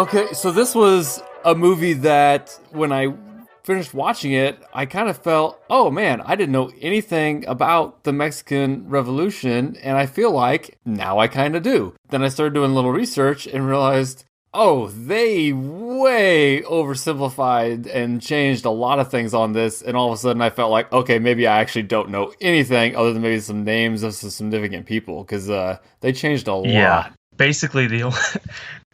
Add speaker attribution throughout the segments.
Speaker 1: Okay, so this was a movie that when I finished watching it, I kind of felt, oh man, I didn't know anything about the Mexican Revolution, and I feel like now I kind of do. Then I started doing a little research and realized, oh, they way oversimplified and changed a lot of things on this, and all of a sudden I felt like, okay, maybe I actually don't know anything other than maybe some names of some significant people, because they changed a lot.
Speaker 2: Basically, the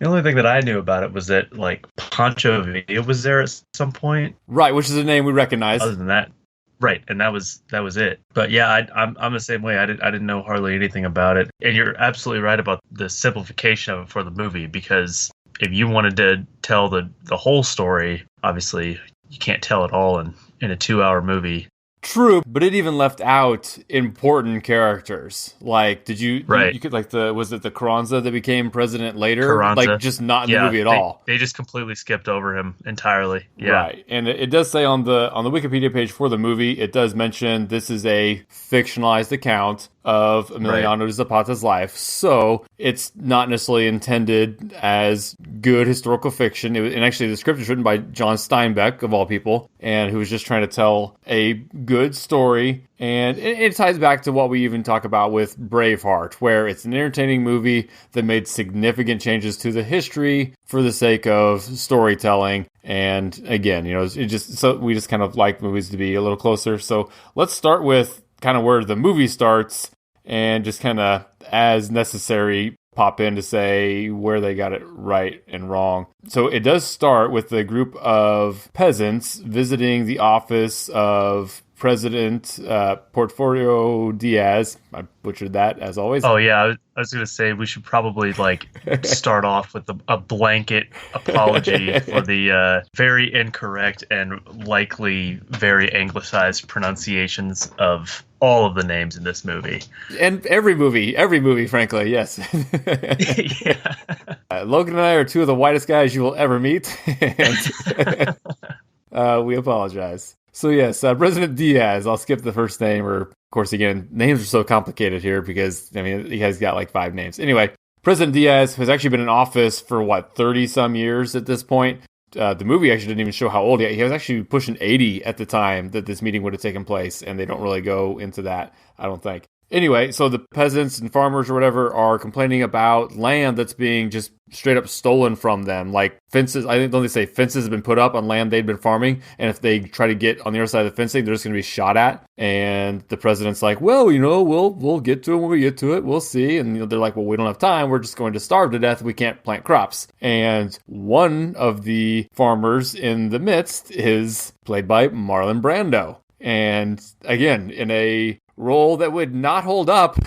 Speaker 2: only thing that I knew about it was that like Pancho Villa was there at some point.
Speaker 1: Right, which is a name we recognize.
Speaker 2: Other than that, right, and that was it. But yeah, I'm the same way. I didn't know hardly anything about it. And you're absolutely right about the simplification of it for the movie, because if you wanted to tell the whole story, obviously you can't tell it all in a 2-hour movie.
Speaker 1: True, but it even left out important characters. Like, did you?
Speaker 2: Right.
Speaker 1: You could was it the Carranza that became president later?
Speaker 2: Carranza.
Speaker 1: Like, just not in the movie at all.
Speaker 2: They just completely skipped over him entirely. Yeah.
Speaker 1: Right, and it does say on the Wikipedia page for the movie, it does mention this is a fictionalized account of Emiliano Zapata's life, so it's not necessarily intended as good historical fiction. And actually, the script is written by John Steinbeck, of all people, and who was just trying to tell a good story. And it ties back to what we even talk about with Braveheart, where it's an entertaining movie that made significant changes to the history for the sake of storytelling. And again, we just kind of like movies to be a little closer. So let's start with kind of where the movie starts, and just kind of, as necessary, pop in to say where they got it right and wrong. So it does start with a group of peasants visiting the office of President Porfirio Diaz. I butchered that, as always.
Speaker 2: Oh, yeah. I was going to say we should probably start off with a blanket apology for the very incorrect and likely very anglicized pronunciations of all of the names in this movie.
Speaker 1: And every movie, frankly, yes.
Speaker 2: Yeah.
Speaker 1: Logan and I are two of the whitest guys you will ever meet. And we apologize. So yes, President Diaz, I'll skip the first name, or of course, again, names are so complicated here because, he has got like 5 names. Anyway, President Diaz has actually been in office for 30-some years at this point. The movie actually didn't even show how old he is. He was actually pushing 80 at the time that this meeting would have taken place, and they don't really go into that, I don't think. Anyway, so the peasants and farmers or whatever are complaining about land that's being just straight up stolen from them. Like fences, I think, don't they say fences have been put up on land they'd been farming, and if they try to get on the other side of the fencing, they're just going to be shot at. And the president's like, well, we'll get to it when we get to it. We'll see. And they're like, well, we don't have time. We're just going to starve to death. We can't plant crops. And one of the farmers in the midst is played by Marlon Brando. And again, in a role that would not hold up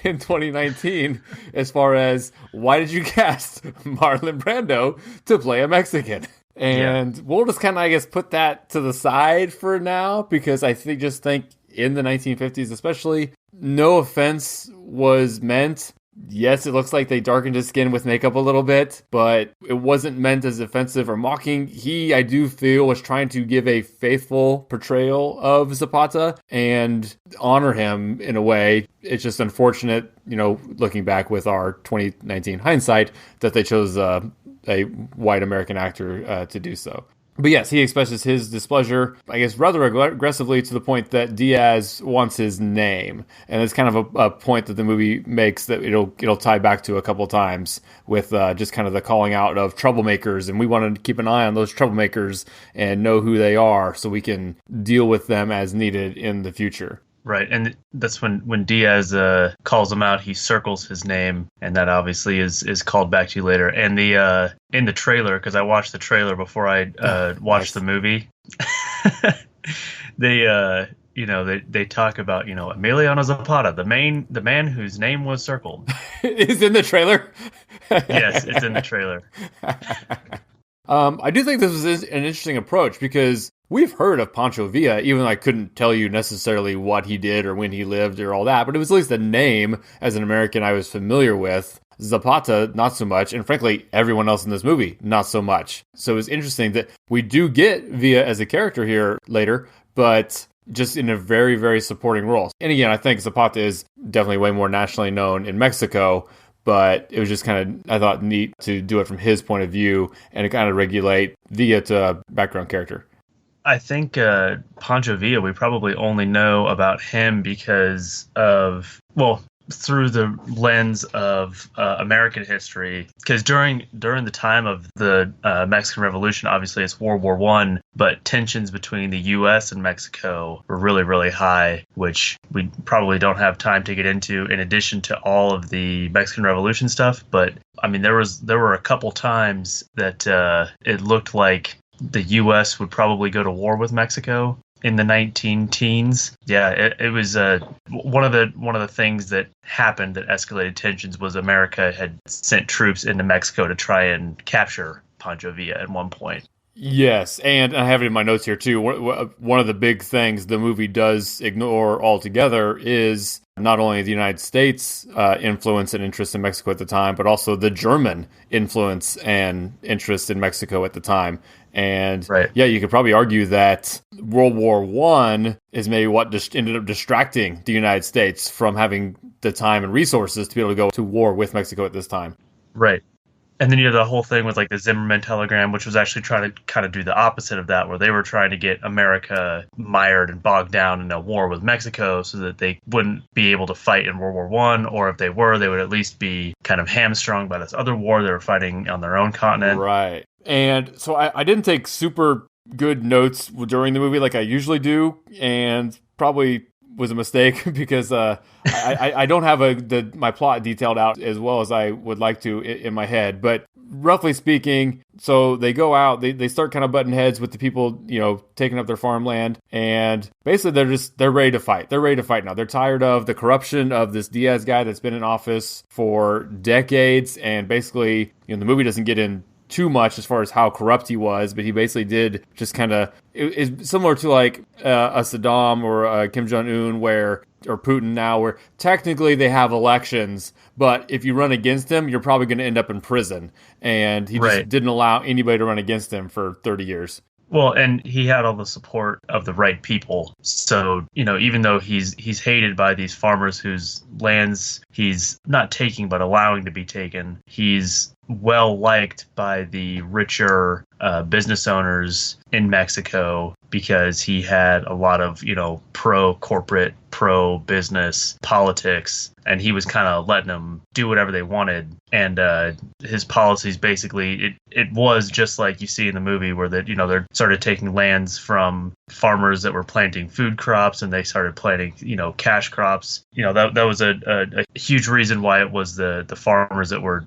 Speaker 1: in 2019 as far as why did you cast Marlon Brando to play a Mexican? And we'll just kind of, I guess, put that to the side for now, because I think in the 1950s especially, no offense was meant. Yes, it looks like they darkened his skin with makeup a little bit, but it wasn't meant as offensive or mocking. He, I do feel, was trying to give a faithful portrayal of Zapata and honor him in a way. It's just unfortunate, looking back with our 2019 hindsight, that they chose a white American actor to do so. But yes, he expresses his displeasure, I guess, rather aggressively, to the point that Diaz wants his name. And it's kind of a point that the movie makes that it'll tie back to a couple times with just kind of the calling out of troublemakers. And we want to keep an eye on those troublemakers and know who they are so we can deal with them as needed in the future.
Speaker 2: Right, and that's when Diaz calls him out, he circles his name, and that obviously is called back to you later. And in the trailer, because I watched the trailer before I watched the movie, they talk about Emiliano Zapata, the man whose name was circled.
Speaker 1: Is in the trailer.
Speaker 2: Yes, it's in the trailer.
Speaker 1: I do think this was an interesting approach, because we've heard of Pancho Villa, even though I couldn't tell you necessarily what he did or when he lived or all that, but it was at least a name as an American I was familiar with. Zapata, not so much, and frankly, everyone else in this movie, not so much. So it was interesting that we do get Villa as a character here later, but just in a very, very supporting role. And again, I think Zapata is definitely way more nationally known in Mexico, but it was just kind of, I thought, neat to do it from his point of view and to kind of regulate Villa to a background character.
Speaker 2: I think Pancho Villa, we probably only know about him because of, well, through the lens of American history, because during the time of the Mexican Revolution, obviously it's World War I, but tensions between the U.S. and Mexico were really, really high, which we probably don't have time to get into in addition to all of the Mexican Revolution stuff. But I mean, there were a couple times that it looked like the U.S. would probably go to war with Mexico in the 19-teens. Yeah, it was one of the things that happened that escalated tensions was America had sent troops into Mexico to try and capture Pancho Villa at one point.
Speaker 1: Yes, and I have it in my notes here too. One of the big things the movie does ignore altogether is not only the United States influence and interest in Mexico at the time, but also the German influence and interest in Mexico at the time. And
Speaker 2: right.
Speaker 1: Yeah, you could probably argue that World War I is maybe what just ended up distracting the United States from having the time and resources to be able to go to war with Mexico at this time.
Speaker 2: Right. And then you have the whole thing with like the Zimmerman telegram, which was actually trying to kind of do the opposite of that, where they were trying to get America mired and bogged down in a war with Mexico so that they wouldn't be able to fight in World War I, or if they were, they would at least be kind of hamstrung by this other war they were fighting on their own continent.
Speaker 1: Right. And so I didn't take super good notes during the movie like I usually do, and probably was a mistake because I don't have my plot detailed out as well as I would like to in my head. But roughly speaking, so they go out, they start kind of butting heads with the people, taking up their farmland, and basically they're ready to fight. They're ready to fight now. They're tired of the corruption of this Diaz guy that's been in office for decades, and basically, the movie doesn't get in too much as far as how corrupt he was, but he basically did just kind of, it's similar to like a Saddam or a Kim Jong-un or Putin now, where technically they have elections, but if you run against him, you're probably going to end up in prison. And he just didn't allow anybody to run against him for 30 years.
Speaker 2: Well, and he had all the support of the right people. So, even though he's hated by these farmers whose lands he's not taking but allowing to be taken, he's well liked by the richer business owners in Mexico because he had a lot of, pro-corporate, pro-business politics, and he was kind of letting them do whatever they wanted. And his policies basically, it was just like you see in the movie where they started taking lands from farmers that were planting food crops, and they started planting, cash crops. That was a huge reason why it was the farmers that were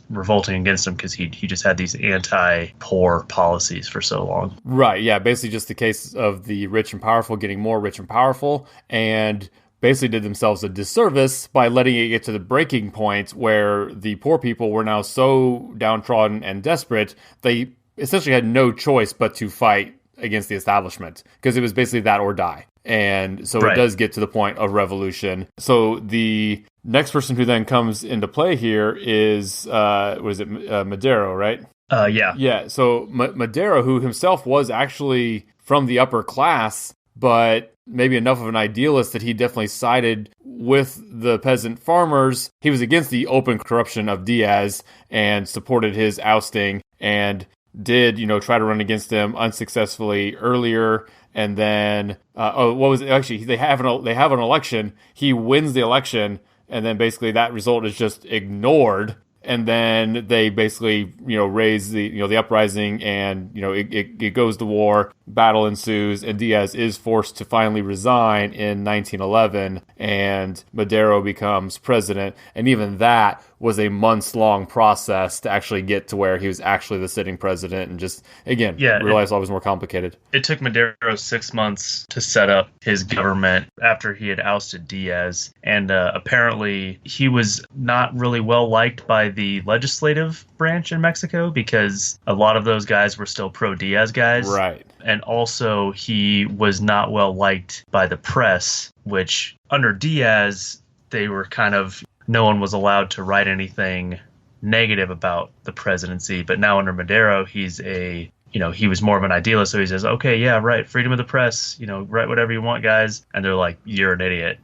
Speaker 2: revolting against him, because he just had these anti-poor policies for so long.
Speaker 1: Right, yeah, basically just the case of the rich and powerful getting more rich and powerful, and basically did themselves a disservice by letting it get to the breaking point where the poor people were now so downtrodden and desperate, they essentially had no choice but to fight against the establishment, because it was basically that or die. And so It does get to the point of revolution. So the next person who then comes into play here is, Madero, right?
Speaker 2: Yeah.
Speaker 1: Yeah, so Madero, who himself was actually from the upper class, but maybe enough of an idealist that he definitely sided with the peasant farmers. He was against the open corruption of Diaz and supported his ousting, and did, try to run against him unsuccessfully earlier. And then, they have an election. He wins the election, and then basically that result is just ignored. And then they basically, raise the uprising, and, it goes to war, battle ensues, and Diaz is forced to finally resign in 1911, and Madero becomes president. And even that was a months-long process to actually get to where he was actually the sitting president, and just, again, realized it was more complicated.
Speaker 2: It took Madero 6 months to set up his government after he had ousted Diaz, and apparently he was not really well liked by the legislative branch in Mexico, because a lot of those guys were still pro-Diaz guys.
Speaker 1: Right.
Speaker 2: And also he was not well liked by the press, which under Diaz, they were kind of, no one was allowed to write anything negative about the presidency. But now under Madero, he was more of an idealist. So he says, okay, yeah, right, freedom of the press, write whatever you want, guys. And they're like, you're an idiot.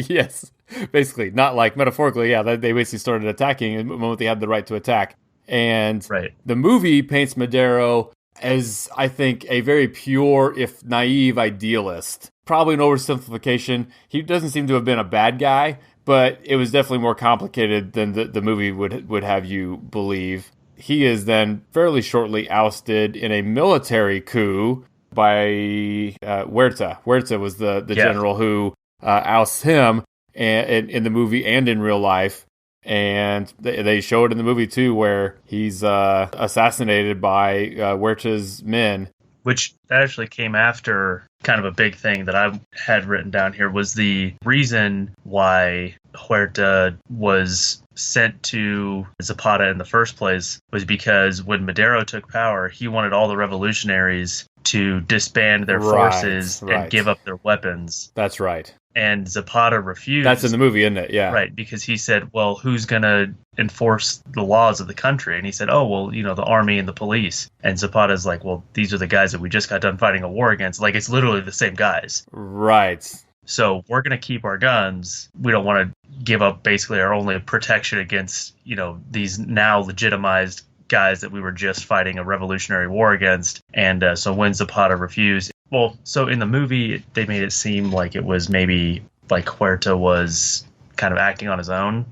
Speaker 1: Yes. Basically, not like metaphorically, yeah, they basically started attacking the moment they had the right to attack. And
Speaker 2: Right.
Speaker 1: the movie paints Madero as, I think, a very pure, if naive idealist. Probably an oversimplification. He doesn't seem to have been a bad guy, but it was definitely more complicated than the movie would have you believe. He is then fairly shortly ousted in a military coup by Huerta. Huerta was the general who ousts him in the movie and in real life. And they show it in the movie, too, where he's assassinated by Huerta's men.
Speaker 2: Which actually came after kind of a big thing that I had written down here was the reason why Huerta was sent to Zapata in the first place was because when Madero took power, he wanted all the revolutionaries to disband their forces and give up their weapons.
Speaker 1: That's right.
Speaker 2: And Zapata refused.
Speaker 1: That's in the movie, isn't it? Yeah.
Speaker 2: Right, because he said, well, who's going to enforce the laws of the country? And he said, oh, well, the army and the police. And Zapata's like, well, these are the guys that we just got done fighting a war against. Like, it's literally the same guys.
Speaker 1: Right.
Speaker 2: So we're going to keep our guns. We don't want to give up basically our only protection against, these now legitimized guys that we were just fighting a revolutionary war against. And so when Zapata refused, well, so in the movie, they made it seem like it was maybe like Huerta was kind of acting on his own.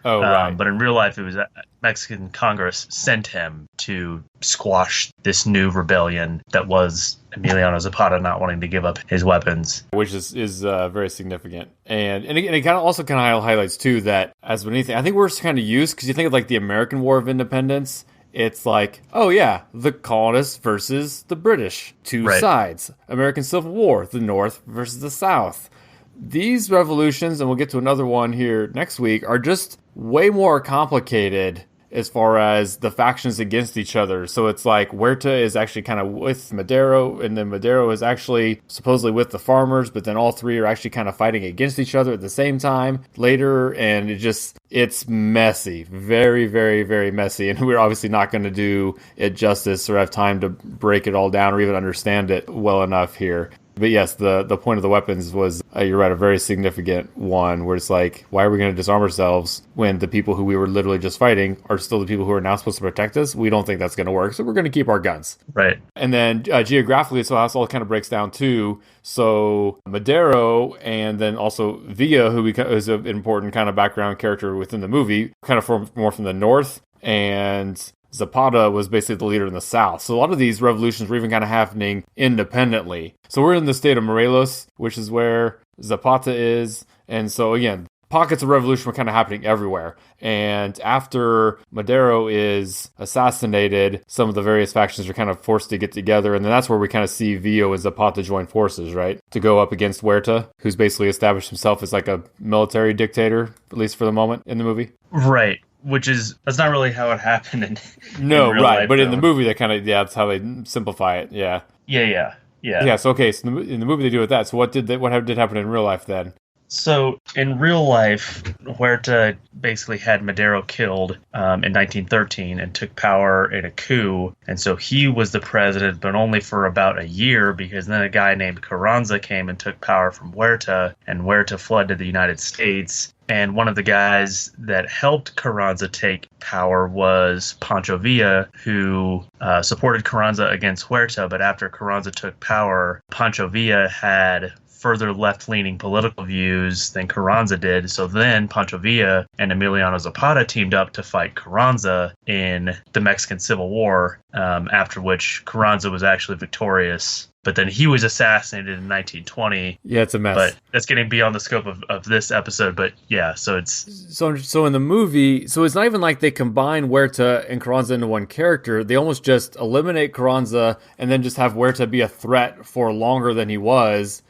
Speaker 1: Oh, right.
Speaker 2: But in real life, it was Mexican Congress sent him to squash this new rebellion that was Emiliano Zapata not wanting to give up his weapons.
Speaker 1: Which is very significant. And it kind of also highlights, too, that as with anything, I think we're kind of used, because you think of like the American War of Independence. It's like, oh yeah, the colonists versus the British. Two sides. American Civil War, the North versus the South. These revolutions, and we'll get to another one here next week, are just way more complicated as far as the factions against each other. So it's like Huerta is actually kind of with Madero, and then Madero is actually supposedly with the farmers, but then all three are actually kind of fighting against each other at the same time later, and it's messy. Very, very, very messy, and we're obviously not going to do it justice or have time to break it all down or even understand it well enough here. But yes, the point of the weapons was, you're right, a very significant one, where it's like, why are we going to disarm ourselves when the people who we were literally just fighting are still the people who are now supposed to protect us? We don't think that's going to work, so we're going to keep our guns.
Speaker 2: Right.
Speaker 1: And then geographically, so how this all kind of breaks down too. So Madero and then also Villa, who is an important kind of background character within the movie, kind of more from the north, and Zapata was basically the leader in the south. So a lot of these revolutions were even kind of happening independently. So we're in the state of Morelos, which is where Zapata is. And so again, pockets of revolution were kind of happening everywhere. And after Madero is assassinated, some of the various factions are kind of forced to get together. And then that's where we kind of see Villa and Zapata join forces, right? To go up against Huerta, who's basically established himself as like a military dictator, at least for the moment in the movie.
Speaker 2: Right. That's not really how it happened in
Speaker 1: no,
Speaker 2: in real
Speaker 1: right.
Speaker 2: life,
Speaker 1: But
Speaker 2: though.
Speaker 1: In the movie, that's how they simplify it. Yeah.
Speaker 2: Yeah.
Speaker 1: So okay. So in the movie, they do with that. So what did happen in real life then?
Speaker 2: So in real life, Huerta basically had Madero killed in 1913 and took power in a coup. And so he was the president, but only for about a year, because then a guy named Carranza came and took power from Huerta, and Huerta fled to the United States. And one of the guys that helped Carranza take power was Pancho Villa, who supported Carranza against Huerta. But after Carranza took power, Pancho Villa had further left-leaning political views than Carranza did. So then Pancho Villa and Emiliano Zapata teamed up to fight Carranza in the Mexican Civil War, after which Carranza was actually victorious. But then he was assassinated in 1920.
Speaker 1: Yeah, it's a mess.
Speaker 2: But that's getting beyond the scope of this episode. But yeah, so it's...
Speaker 1: So in the movie, so it's not even like they combine Huerta and Carranza into one character. They almost just eliminate Carranza and then just have Huerta be a threat for longer than he was.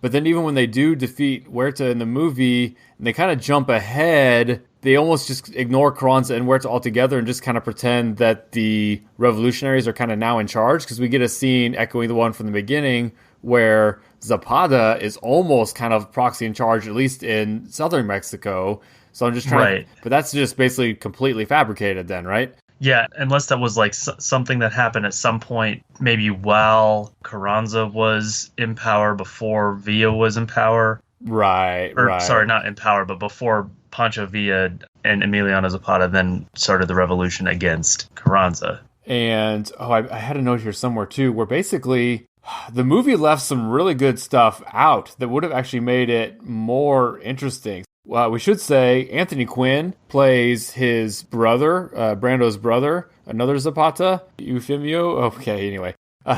Speaker 1: But then even when they do defeat Huerta in the movie, and they kind of jump ahead, they almost just ignore Carranza and Huerta altogether and just kind of pretend that the revolutionaries are kind of now in charge, because we get a scene echoing the one from the beginning where Zapata is almost kind of proxy in charge, at least in southern Mexico. So I'm just trying to... But that's just basically completely fabricated then, right?
Speaker 2: Yeah, unless that was like something that happened at some point, maybe while Carranza was in power, before Villa was in power.
Speaker 1: Right,
Speaker 2: Or sorry,
Speaker 1: right.
Speaker 2: not in power, but before Pancho Villa and Emiliano Zapata then started the revolution against Carranza.
Speaker 1: And I had a note here somewhere too, where basically the movie left some really good stuff out that would have actually made it more interesting. We should say Anthony Quinn plays his brother, Brando's brother, another Zapata, Eufemio. Okay, anyway,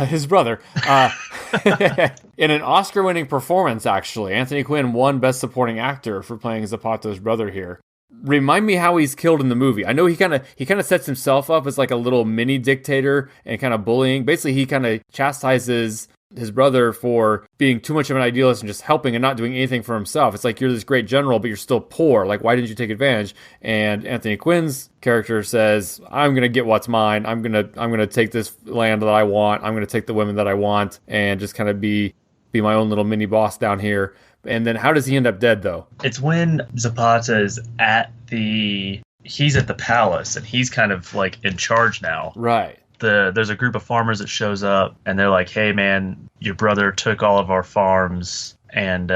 Speaker 1: his brother. In an Oscar-winning performance, actually, Anthony Quinn won Best Supporting Actor for playing Zapata's brother here. Remind me how he's killed in the movie. I know he kind of sets himself up as like a little mini dictator and kind of bullying. Basically, he kind of chastises his brother for being too much of an idealist and just helping and not doing anything for himself. It's like, you're this great general, but you're still poor. Like, why didn't you take advantage? And Anthony Quinn's character says, I'm gonna get what's mine. I'm gonna take this land that I want. I'm gonna take the women that I want, and just kind of be my own little mini boss down here. And then how does he end up dead, though?
Speaker 2: It's when Zapata is he's at the palace and he's kind of like in charge now.
Speaker 1: Right.
Speaker 2: There's a group of farmers that shows up and they're like, hey man, your brother took all of our farms and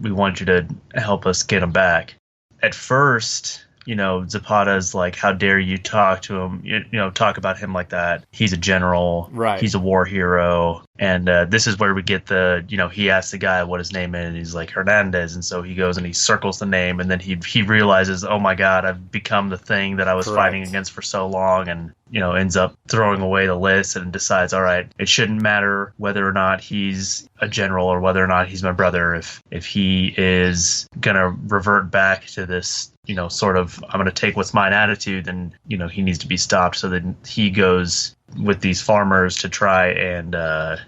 Speaker 2: we want you to help us get them back. At first, Zapata's like, how dare you talk to him, talk about him like that. He's a general.
Speaker 1: Right.
Speaker 2: He's a war hero. And this is where we get he asks the guy what his name is, and he's like, Hernandez. And so he goes and he circles the name, and then he realizes, oh my God, I've become the thing that I was fighting against for so long, and, ends up throwing away the list and decides, all right, it shouldn't matter whether or not he's a general or whether or not he's my brother. If he is going to revert back to this, sort of, I'm going to take what's mine attitude, then, he needs to be stopped. So then he goes with these farmers to try and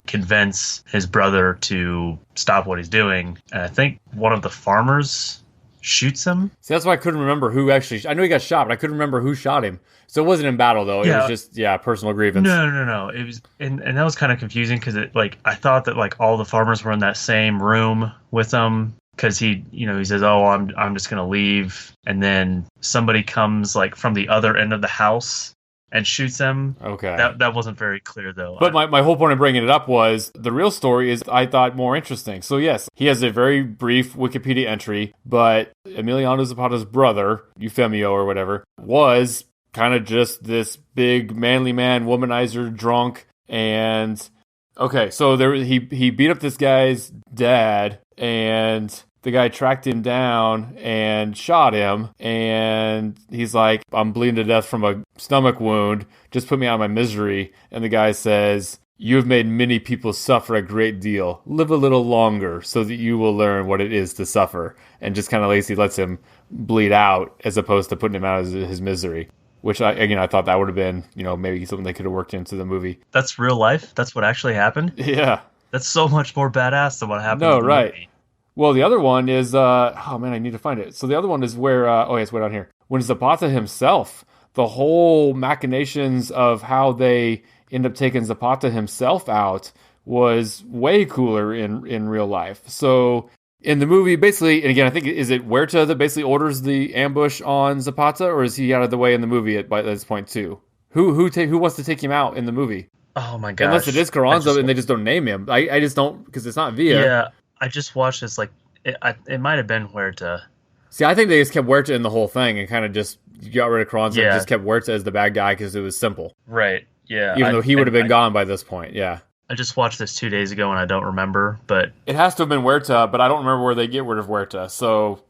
Speaker 2: convince his brother to stop what he's doing. And I think one of the farmers shoots him.
Speaker 1: See, that's why I couldn't remember who actually... I know he got shot, but I couldn't remember who shot him. So it wasn't in battle, though.
Speaker 2: Yeah.
Speaker 1: It was just, personal grievance.
Speaker 2: No. It was, and that was kind of confusing because I thought that like all the farmers were in that same room with him. Because he says, oh, I'm just going to leave. And then somebody comes like from the other end of the house and shoots him.
Speaker 1: Okay.
Speaker 2: That wasn't very clear, though.
Speaker 1: But my whole point of bringing it up was the real story is, I thought, more interesting. So yes, he has a very brief Wikipedia entry, but Emiliano Zapata's brother, Eufemio or whatever, was kind of just this big manly man, womanizer, drunk. And okay, so he beat up this guy's dad, and the guy tracked him down and shot him, and he's like, I'm bleeding to death from a stomach wound. Just put me out of my misery. And the guy says, you have made many people suffer a great deal. Live a little longer so that you will learn what it is to suffer. And just kind of lets him bleed out as opposed to putting him out of his misery. Which, I thought that would have been, maybe something they could have worked into the movie.
Speaker 2: That's real life? That's what actually happened?
Speaker 1: Yeah.
Speaker 2: That's so much more badass than what happened
Speaker 1: No,
Speaker 2: in the
Speaker 1: right.
Speaker 2: movie.
Speaker 1: Well, the other one is, oh man, I need to find it. So the other one is where, it's way down here. When Zapata himself, the whole machinations of how they end up taking Zapata himself out was way cooler in real life. So in the movie, basically, and again, I think, is it Huerta that basically orders the ambush on Zapata, or is he out of the way in the movie by this point too? Who wants to take him out in the movie?
Speaker 2: Oh my gosh.
Speaker 1: Unless it is Carranza and they just don't name him. I just don't, because it's not Villa.
Speaker 2: Yeah, I just watched this, it might have been Huerta.
Speaker 1: See, I think they just kept Huerta in the whole thing and kind of just got rid of Carranza and
Speaker 2: Yeah.
Speaker 1: just kept Huerta as the bad guy because it was simple.
Speaker 2: Right, yeah.
Speaker 1: Even though he would have been gone by this point, yeah.
Speaker 2: I just watched this 2 days ago and I don't remember, but...
Speaker 1: It has to have been Huerta, but I don't remember where they get rid of Huerta, so...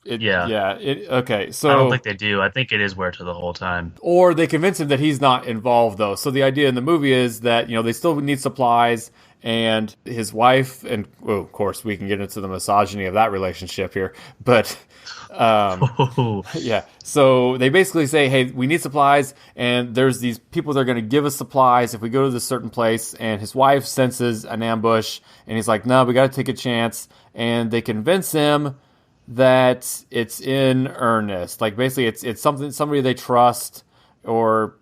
Speaker 1: Okay, so...
Speaker 2: I don't think they do. I think it is Huerta the whole time.
Speaker 1: Or they convince him that he's not involved, though. So the idea in the movie is that, they still need supplies, and his wife, and of course we can get into the misogyny of that relationship here, but yeah. So they basically say, hey, we need supplies, and there's these people that are going to give us supplies if we go to this certain place, and his wife senses an ambush, and he's like, no, we got to take a chance, and they convince him that it's in earnest. Like, basically it's somebody they trust, or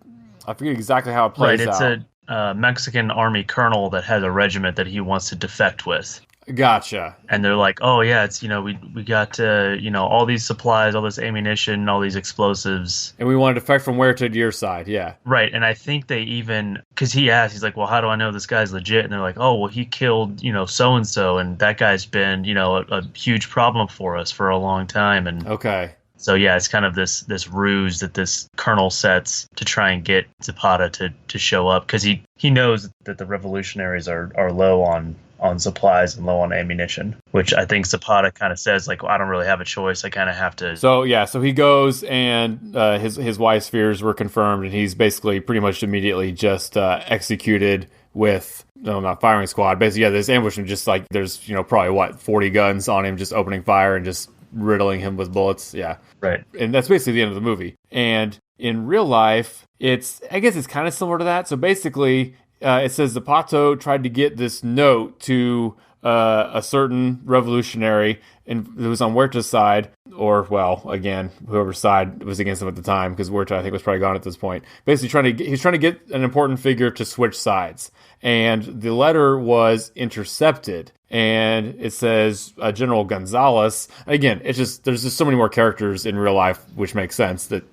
Speaker 1: I forget exactly how it plays out.
Speaker 2: Right, it's a Mexican army colonel that has a regiment that he wants to defect with.
Speaker 1: Gotcha.
Speaker 2: And they're like, oh yeah, it's we got all these supplies, all this ammunition, all these explosives.
Speaker 1: And we want to defect from where to your side? Yeah.
Speaker 2: Right, and I think they even because he asked, he's like, well, how do I know this guy's legit? And they're like, oh, well, he killed so and so, and that guy's been a huge problem for us for a long time. And
Speaker 1: Okay.
Speaker 2: so yeah, it's kind of this ruse that this colonel sets to try and get Zapata to show up because he knows that the revolutionaries are low on supplies and low on ammunition, which I think Zapata kind of says like, well, I don't really have a choice. I kind of have to.
Speaker 1: So yeah, so he goes and his wife's fears were confirmed, and he's basically pretty much immediately just executed with not firing squad. Basically, yeah, this ambush him just like there's probably 40 guns on him, just opening fire and just riddling him with bullets. Yeah.
Speaker 2: Right.
Speaker 1: And that's basically the end of the movie. And in real life, I guess it's kind of similar to that. So basically, it says Zapata tried to get this note to a certain revolutionary, and it was on Huerta's side, or, well, again, whoever's side was against him at the time, because Huerta, I think, was probably gone at this point. Basically, he's trying to get an important figure to switch sides. And the letter was intercepted. And it says General Gonzalez. Again, there's just so many more characters in real life, which makes sense that,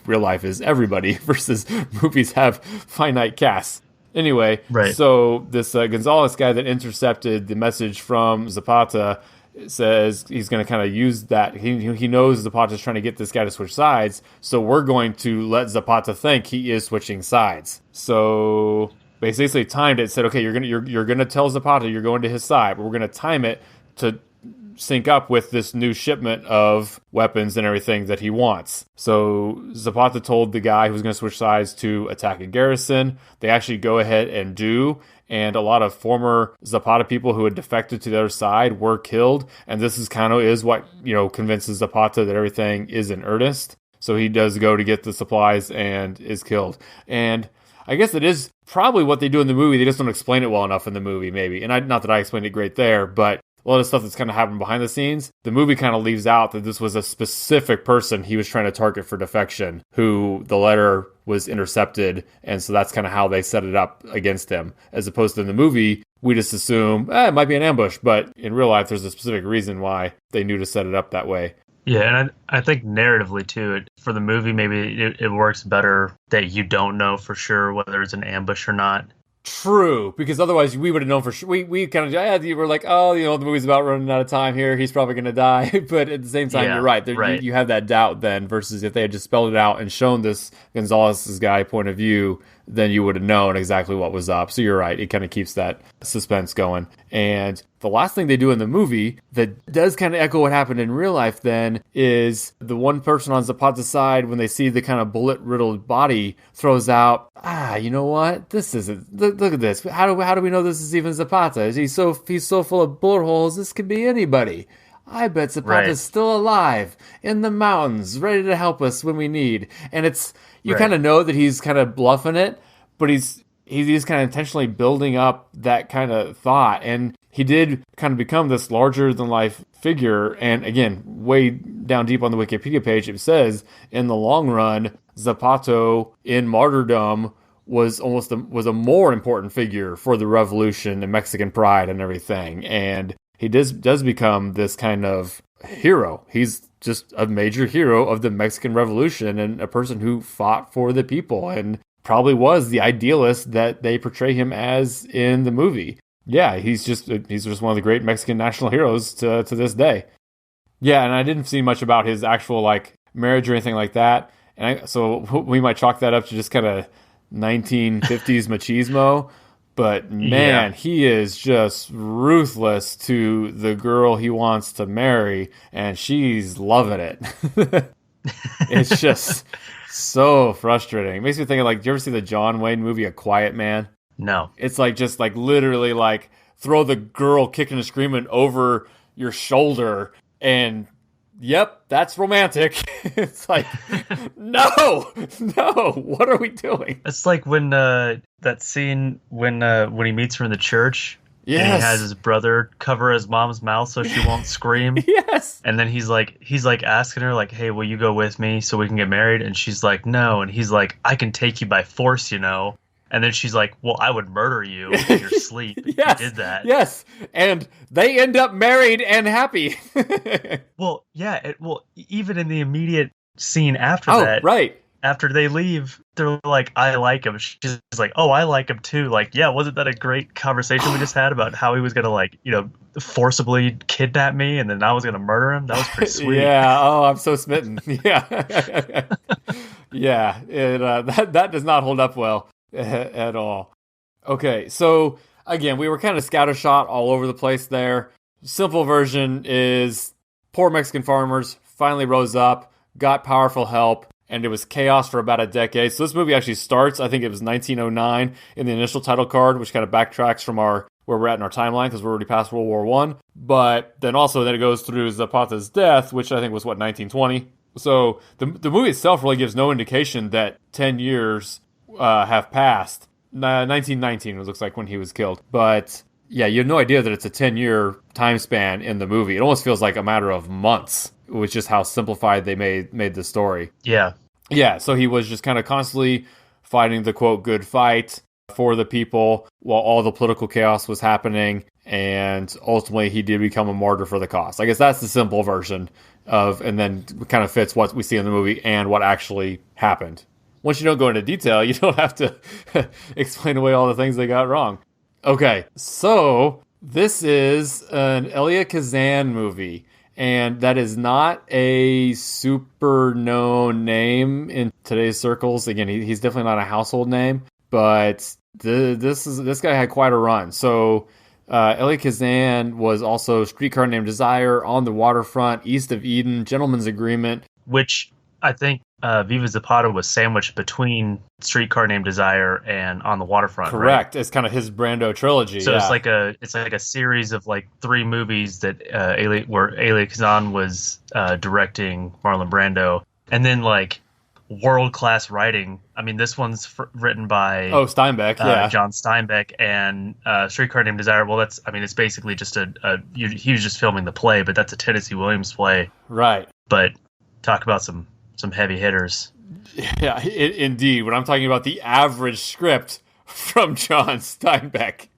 Speaker 1: real life is everybody versus movies have finite casts. Anyway,
Speaker 2: right.
Speaker 1: So this Gonzalez guy that intercepted the message from Zapata says he's going to kind of use that. He knows Zapata's trying to get this guy to switch sides, so we're going to let Zapata think he is switching sides. So basically timed it, said, okay, you're gonna tell Zapata you're going to his side, but we're gonna time it to sync up with this new shipment of weapons and everything that he wants. So Zapata told the guy who was going to switch sides to attack a garrison. They actually go ahead and do, and a lot of former Zapata people who had defected to the other side were killed, and this is what convinces Zapata that everything is in earnest. So he does go to get the supplies and is killed. And I guess it is probably what they do in the movie. They just don't explain it well enough in the movie, maybe. And not that I explained it great there, but a lot of stuff that's kind of happened behind the scenes, the movie kind of leaves out that this was a specific person he was trying to target for defection, who the letter was intercepted, and so that's kind of how they set it up against him. As opposed to in the movie, we just assume, it might be an ambush, but in real life, there's a specific reason why they knew to set it up that way.
Speaker 2: Yeah, and I think narratively, too, for the movie, maybe it works better that you don't know for sure whether it's an ambush or not.
Speaker 1: True, because otherwise we would have known for sure. We kind of, we were like, oh, the movie's about running out of time here. He's probably going to die. But at the same time, you're right. You have that doubt then, versus if they had just spelled it out and shown this Gonzalez's guy point of view, then you would have known exactly what was up. So you're right. It kind of keeps that suspense going. And the last thing they do in the movie that does kind of echo what happened in real life then is the one person on Zapata's side, when they see the kind of bullet-riddled body, throws out, you know what? This isn't... Look at this. How do we know this is even Zapata? He's so full of bullet holes, this could be anybody. I bet Zapata's still alive in the mountains, ready to help us when we need. And you kind of know that he's kind of bluffing it, but he's kind of intentionally building up that kind of thought. And he did kind of become this larger-than-life figure. And again, way down deep on the Wikipedia page, it says, in the long run, Zapata in martyrdom was a more important figure for the revolution and Mexican pride and everything. And he does become this kind of hero. He's just a major hero of the Mexican Revolution and a person who fought for the people and probably was the idealist that they portray him as in the movie. Yeah, he's just one of the great Mexican national heroes to this day. Yeah, and I didn't see much about his actual marriage or anything like that. And so we might chalk that up to just kind of 1950s machismo. But man, he is just ruthless to the girl he wants to marry, and she's loving it. It's just so frustrating. It makes me think of do you ever see the John Wayne movie A Quiet Man?
Speaker 2: No.
Speaker 1: It's literally throw the girl kicking and screaming over your shoulder, and yep, that's romantic. It's no, what are we doing?
Speaker 2: It's like when that scene when he meets her in the church.
Speaker 1: Yes.
Speaker 2: And he has his brother cover his mom's mouth so she won't scream.
Speaker 1: Yes.
Speaker 2: And then he's asking her hey, will you go with me so we can get married? And she's like, no. And he's like, I can take you by force, And And then she's like, well, I would murder you in your sleep if
Speaker 1: Yes,
Speaker 2: you did that.
Speaker 1: yes. And they end up married and happy.
Speaker 2: Well, yeah. Well, even in the immediate scene after
Speaker 1: Oh,
Speaker 2: that,
Speaker 1: right.
Speaker 2: after they leave, they're like, I like him. She's like, oh, I like him too. Like, yeah, wasn't that a great conversation we just had about how he was going to, like, forcibly kidnap me and then I was going to murder him? That was pretty sweet.
Speaker 1: Yeah. Oh, I'm so smitten. Yeah. Yeah. That does not hold up well at all. Okay. So, again, we were kind of scattershot all over the place there. Simple version is poor Mexican farmers finally rose up, got powerful help, and it was chaos for about a decade. So this movie actually starts, I think it was 1909 in the initial title card, which kind of backtracks from where we're at in our timeline because we're already past World War I. But then it goes through Zapata's death, which I think was, 1920? So the movie itself really gives no indication that 10 years have passed. 1919, it looks like, when he was killed. But yeah, you have no idea that it's a 10-year time span in the movie. It almost feels like a matter of months, which is just how simplified they made the story.
Speaker 2: Yeah.
Speaker 1: Yeah, so he was just kind of constantly fighting the, quote, good fight for the people while all the political chaos was happening, and ultimately he did become a martyr for the cause. I guess that's the simple version and then it kind of fits what we see in the movie and what actually happened. Once you don't go into detail, you don't have to explain away all the things they got wrong. Okay, so this is an Elia Kazan movie, and that is not a super known name in today's circles. Again, he's definitely not a household name, but this guy had quite a run. So Elia Kazan was also Streetcar Named Desire, On the Waterfront, East of Eden, Gentleman's Agreement.
Speaker 2: Which I think Viva Zapata was sandwiched between Streetcar Named Desire and On the Waterfront.
Speaker 1: Correct.
Speaker 2: Right?
Speaker 1: It's kind of his Brando trilogy.
Speaker 2: So
Speaker 1: yeah.
Speaker 2: it's like a series of like 3 movies that where Elia Kazan was directing Marlon Brando, and then like world-class writing. I mean, this one's written by
Speaker 1: Steinbeck, yeah,
Speaker 2: John Steinbeck, and Streetcar Named Desire. Well, it's basically just he was just filming the play, but that's a Tennessee Williams play,
Speaker 1: right?
Speaker 2: But talk about some heavy hitters.
Speaker 1: Yeah, indeed. When I'm talking about the average script from John Steinbeck,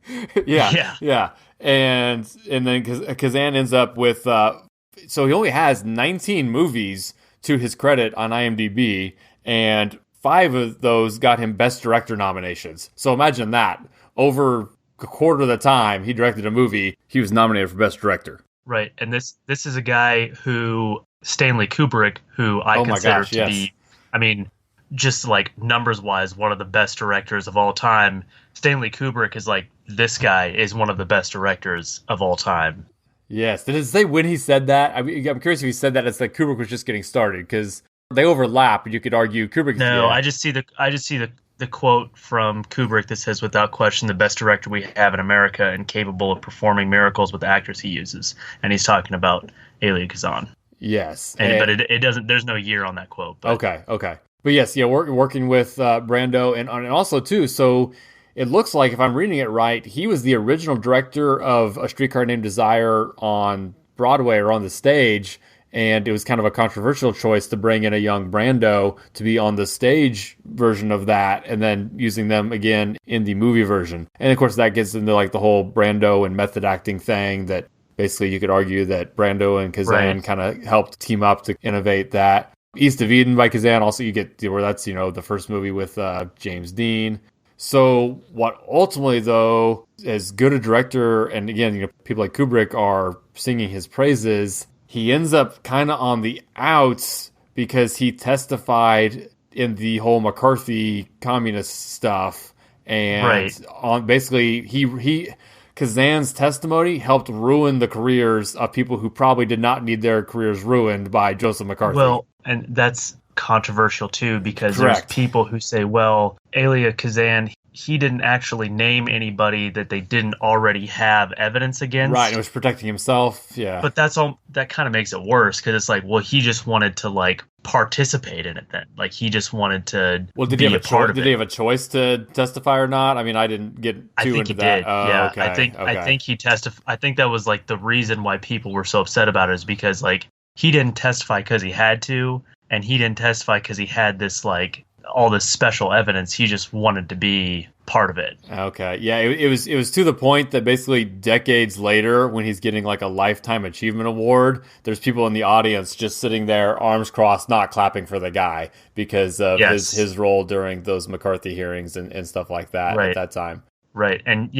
Speaker 1: yeah, and then Kazan ends up with so he only has 19 movies to his credit on IMDb, and 5 of those got him Best Director nominations. So imagine that. Over a quarter of the time he directed a movie, he was nominated for Best Director.
Speaker 2: Right, and this is a guy who Stanley Kubrick, who I consider to be, I mean, just like numbers-wise, one of the best directors of all time. Stanley Kubrick is like, this guy is one of the best directors of all time.
Speaker 1: Yes. Did it say when he said that? I'm curious if he said that it's like Kubrick was just getting started, because they overlap. You could argue Kubrick.
Speaker 2: No, yeah. I just see the quote from Kubrick that says, "Without question, the best director we have in America, and capable of performing miracles with the actors he uses." And he's talking about Elia Kazan.
Speaker 1: Yes,
Speaker 2: but it doesn't. There's no year on that quote. But.
Speaker 1: Okay. But yes, yeah, working with Brando and also too. So it looks like, if I'm reading it right, he was the original director of A Streetcar Named Desire on Broadway or on the stage, and it was kind of a controversial choice to bring in a young Brando to be on the stage version of that, and then using them again in the movie version. And of course, that gets into like the whole Brando and method acting thing that. Basically, you could argue that Brando and Kazan kind of helped team up to innovate that. East of Eden by Kazan, also you get where that's, the first movie with James Dean. So what ultimately, though, as good a director, and again, people like Kubrick are singing his praises, he ends up kind of on the outs because he testified in the whole McCarthy communist stuff. And on basically, he Kazan's testimony helped ruin the careers of people who probably did not need their careers ruined by Joseph McCarthy.
Speaker 2: Well, and that's controversial too, because there's people who say, well, Elia Kazan, he didn't actually name anybody that they didn't already have evidence against.
Speaker 1: Right, it was protecting himself, yeah.
Speaker 2: But that kind of makes it worse, because it's like, well, he just wanted to like participate in it then. Like he just wanted to
Speaker 1: did he have a part of it. Did he have a choice to testify or not? I mean, I didn't get too into that.
Speaker 2: Did. Yeah, okay. I think he testified. I think that was like the reason why people were so upset about it, is because like he didn't testify because he had to, and he didn't testify because he had this like all this special evidence. He just wanted to be part of it.
Speaker 1: Okay. Yeah, it was to the point that basically decades later, when he's getting like a lifetime achievement award, there's people in the audience just sitting there, arms crossed, not clapping for the guy because of his role during those McCarthy hearings and stuff like that at that time.
Speaker 2: Right. And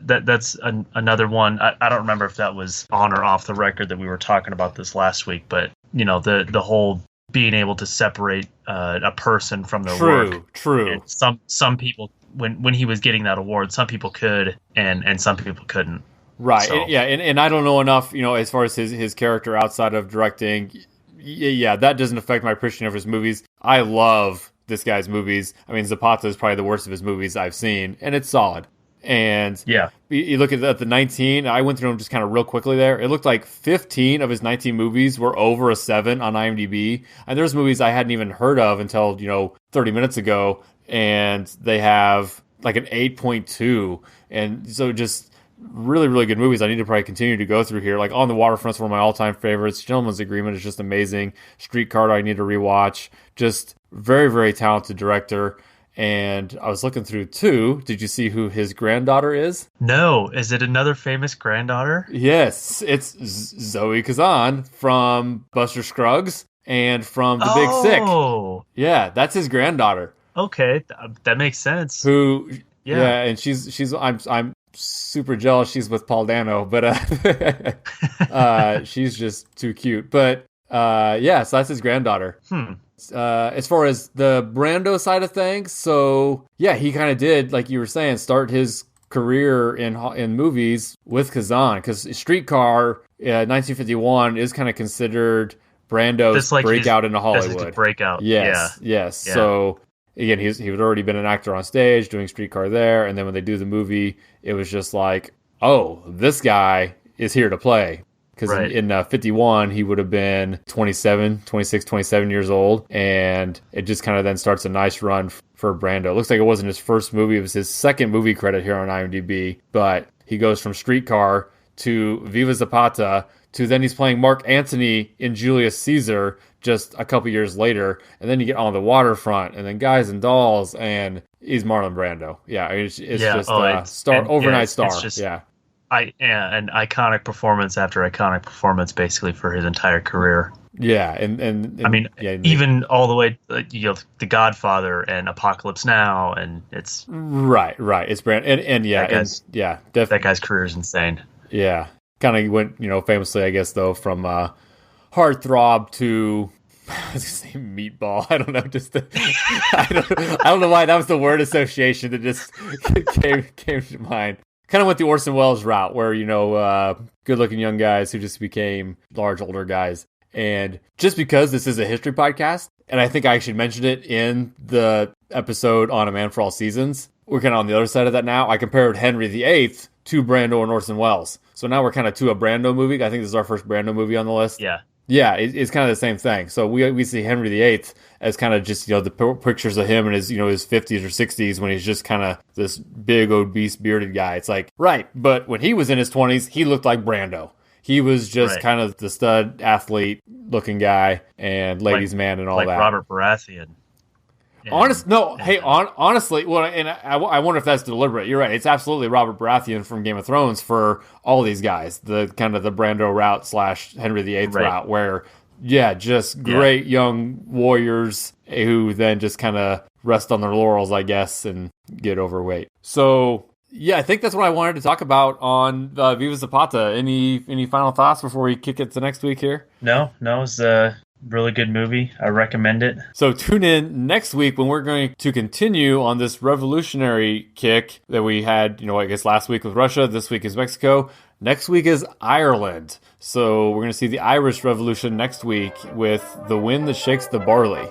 Speaker 2: that's another one. I don't remember if that was on or off the record that we were talking about this last week, but the whole being able to separate a person from their work.
Speaker 1: True.
Speaker 2: And some people, when he was getting that award, some people could and some people couldn't.
Speaker 1: Right.
Speaker 2: So.
Speaker 1: And I don't know enough, as far as his character outside of directing. Yeah, that doesn't affect my appreciation of his movies. I love this guy's movies. I mean, Zapata is probably the worst of his movies I've seen, and it's solid. And you look at the 19, I went through them just kind of real quickly there. It looked like 15 of his 19 movies were over a 7 on IMDb. And there's movies I hadn't even heard of until, 30 minutes ago, and they have like an 8.2. And so just really, really good movies I need to probably continue to go through here. Like On the Waterfront's one of my all-time favorites. Gentleman's Agreement is just amazing. Streetcar I need to rewatch. Just very, very talented director. And I was looking through too. Did you see who his granddaughter is?
Speaker 2: No. Is it another famous granddaughter?
Speaker 1: Yes. It's Zoe Kazan from Buster Scruggs and from The Big Sick.
Speaker 2: Oh.
Speaker 1: Yeah, that's his granddaughter.
Speaker 2: Okay, that makes sense.
Speaker 1: Who? Yeah, and she's I'm super jealous she's with Paul Dano, but she's just too cute. But so that's his granddaughter. As far as the Brando side of things, so yeah, he kind of did, like you were saying, start his career in movies with Kazan, because Streetcar 1951 is kind of considered Brando's breakout into Hollywood.
Speaker 2: That's breakout.
Speaker 1: Yes. Yeah. So again, he had already been an actor on stage doing Streetcar there, and then when they do the movie, it was just like, oh, this guy is here to play. Because in 51, he would have been 27 years old. And it just kind of then starts a nice run for Brando. It looks like it wasn't his first movie. It was his second movie credit here on IMDb. But he goes from Streetcar to Viva Zapata to then he's playing Mark Antony in Julius Caesar just a couple years later. And then you get On the Waterfront and then Guys and Dolls. And he's Marlon Brando. Yeah, it's just overnight star.
Speaker 2: An iconic performance after iconic performance, basically for his entire career.
Speaker 1: Yeah, and
Speaker 2: I mean, even all the way, The Godfather and Apocalypse Now, and it's
Speaker 1: right. It's Brand, and definitely
Speaker 2: that guy's career is insane.
Speaker 1: Yeah, kind of went, famously, I guess, though, from heartthrob to I was gonna say meatball. I don't know, I don't know why that was the word association that just came to mind. Kind of went the Orson Welles route where, good-looking young guys who just became large, older guys. And just because this is a history podcast, and I think I actually mentioned it in the episode on A Man for All Seasons, we're kind of on the other side of that now. I compared Henry VIII to Brando and Orson Welles. So now we're kind of to a Brando movie. I think this is our first Brando movie on the list. Yeah, it's kind of the same thing. So we see Henry VIII as kind of just, the pictures of him in his, his 50s or 60s when he's just kind of this big, obese, bearded guy. It's like, right. But when he was in his 20s, he looked like Brando. He was just kind of the stud athlete looking guy and ladies' man and all that.
Speaker 2: Like Robert Baratheon.
Speaker 1: Honestly, well, and I wonder if that's deliberate. You're right. It's absolutely Robert Baratheon from Game of Thrones for all these guys. The kind of the Brando route / Henry VIII route, where just great young warriors who then just kind of rest on their laurels, I guess, and get overweight. So I think that's what I wanted to talk about on Viva Zapata. Any final thoughts before we kick it to next week here?
Speaker 2: No, it's a really good movie. I recommend it.
Speaker 1: So tune in next week when we're going to continue on this revolutionary kick that we had, I guess last week with Russia, this week is Mexico, next week is Ireland. So we're going to see the Irish Revolution next week with The Wind That Shakes the Barley.